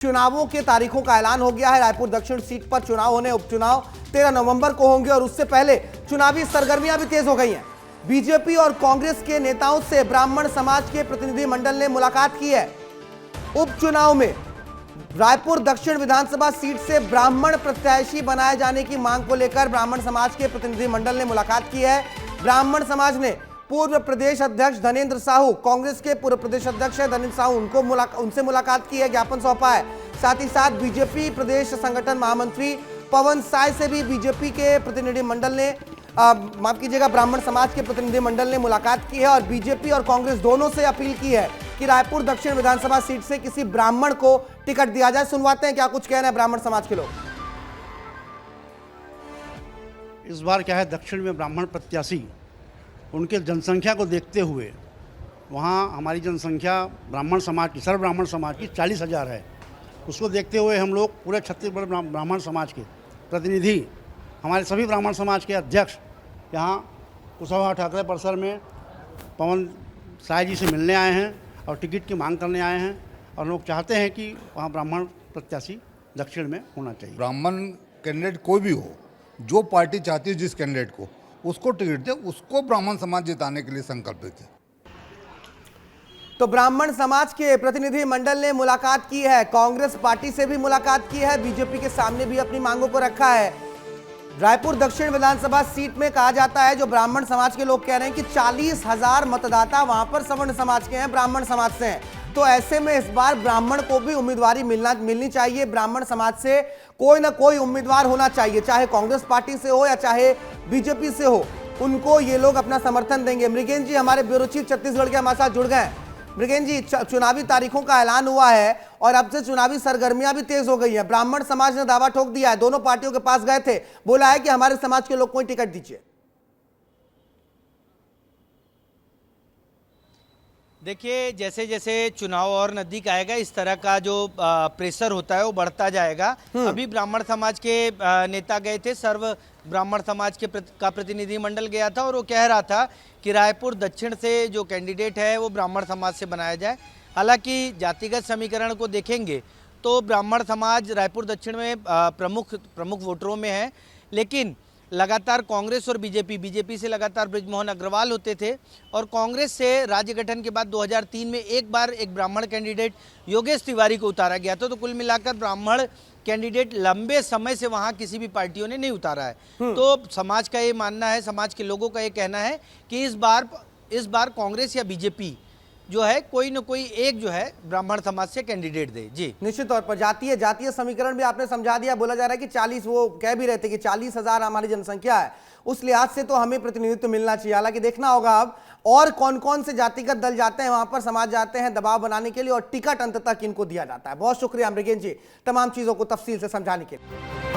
चुनावों के तारीखों का ऐलान हो गया है। रायपुर दक्षिण सीट पर चुनाव होने, उपचुनाव 13 नवंबर को होंगे और उससे पहले चुनावी सरगर्मियां भी तेज हो गई हैं। बीजेपी और कांग्रेस के नेताओं से ब्राह्मण समाज के प्रतिनिधिमंडल ने मुलाकात की है। उपचुनाव में रायपुर दक्षिण विधानसभा सीट से ब्राह्मण प्रत्याशी बनाए जाने की मांग को लेकर ब्राह्मण समाज के प्रतिनिधिमंडल ने मुलाकात की है। ब्राह्मण समाज ने पूर्व प्रदेश अध्यक्ष धनेंद्र साहू, कांग्रेस के पूर्व प्रदेश अध्यक्ष है धनेंद्र साहू, उनसे मुलाकात की है, ज्ञापन सौंपा है। साथ ही साथ बीजेपी प्रदेश संगठन महामंत्री पवन साय से भी बीजेपी के प्रतिनिधिमंडल ने माफ कीजिएगा ब्राह्मण समाज के प्रतिनिधिमंडल ने मुलाकात की है और बीजेपी और कांग्रेस दोनों से अपील की है कि रायपुर दक्षिण विधानसभा सीट से किसी ब्राह्मण को टिकट दिया जाए। सुनवाते हैं क्या कुछ कहना है ब्राह्मण समाज के लोग। इस बार क्या है, दक्षिण में ब्राह्मण प्रत्याशी उनके जनसंख्या को देखते हुए वहाँ हमारी जनसंख्या ब्राह्मण समाज की, सर्व ब्राह्मण समाज की 40,000 है। उसको देखते हुए हम लोग पूरे छत्तीसगढ़ ब्राह्मण समाज के प्रतिनिधि, हमारे सभी ब्राह्मण समाज के अध्यक्ष यहाँ कुशवाहा ठाकरे परिसर में पवन साय जी से मिलने आए हैं और टिकट की मांग करने आए हैं और लोग चाहते हैं कि वहाँ ब्राह्मण प्रत्याशी दक्षिण में होना चाहिए। ब्राह्मण कैंडिडेट कोई भी हो, जो पार्टी चाहती है जिस कैंडिडेट को उसको टिकट दे, उसको ब्राह्मण समाज जिताने के लिए संकल्पित है। तो ब्राह्मण समाज के प्रतिनिधि मंडल ने मुलाकात की है, कांग्रेस पार्टी से भी मुलाकात की है, बीजेपी के सामने भी अपनी मांगों को रखा है। रायपुर दक्षिण विधानसभा सीट में कहा जाता है, जो ब्राह्मण समाज के लोग कह रहे हैं कि 40,000 मतदाता वहां पर सवर्ण समाज के हैं, ब्राह्मण समाज से हैं। तो ऐसे में इस बार ब्राह्मण को भी उम्मीदवारी मिलनी चाहिए। ब्राह्मण समाज से कोई ना कोई उम्मीदवार होना चाहिए, चाहे कांग्रेस पार्टी से हो या चाहे बीजेपी से हो, उनको ये लोग अपना समर्थन देंगे। मृगेन जी हमारे ब्यूरो चीफ छत्तीसगढ़ के हमारे साथ जुड़ गए हैं। मृगेन जी, चुनावी तारीखों का ऐलान हुआ है और अब से चुनावी सरगर्मियां भी तेज हो गई हैं। ब्राह्मण समाज ने दावा ठोक दिया है, दोनों पार्टियों के पास गए थे, बोला है कि हमारे समाज के लोग को टिकट दीजिए। देखिए, जैसे जैसे चुनाव और नजदीक आएगा इस तरह का जो प्रेशर होता है वो बढ़ता जाएगा। अभी ब्राह्मण समाज के नेता गए थे, सर्व ब्राह्मण समाज के का प्रतिनिधिमंडल गया था और वो कह रहा था कि रायपुर दक्षिण से जो कैंडिडेट है वो ब्राह्मण समाज से बनाया जाए। हालांकि जातिगत समीकरण को देखेंगे तो ब्राह्मण समाज रायपुर दक्षिण में प्रमुख वोटरों में है, लेकिन लगातार कांग्रेस और बीजेपी से लगातार बृजमोहन अग्रवाल होते थे और कांग्रेस से राज्य गठन के बाद 2003 में एक बार एक ब्राह्मण कैंडिडेट योगेश तिवारी को उतारा गया था। तो कुल मिलाकर ब्राह्मण कैंडिडेट लंबे समय से वहां किसी भी पार्टियों ने नहीं उतारा है। तो समाज का ये मानना है, समाज के लोगों का ये कहना है कि इस बार कांग्रेस या बीजेपी जो है कोई न कोई एक जो है ब्राह्मण समाज से कैंडिडेट दे। जी, निश्चित तौर पर जातीय समीकरण भी आपने समझा दिया। बोला जा रहा है कि 40, वो कह भी रहे थे कि 40,000 हमारी जनसंख्या है, उस लिहाज से तो हमें प्रतिनिधित्व मिलना चाहिए। हालांकि देखना होगा अब और कौन कौन से जातिगत दल जाते हैं वहां पर, समाज जाते हैं दबाव बनाने के लिए और टिकट अंत तक इनको दिया जाता है। बहुत शुक्रिया मृगेन जी तमाम चीजों को तफसील से समझाने के लिए।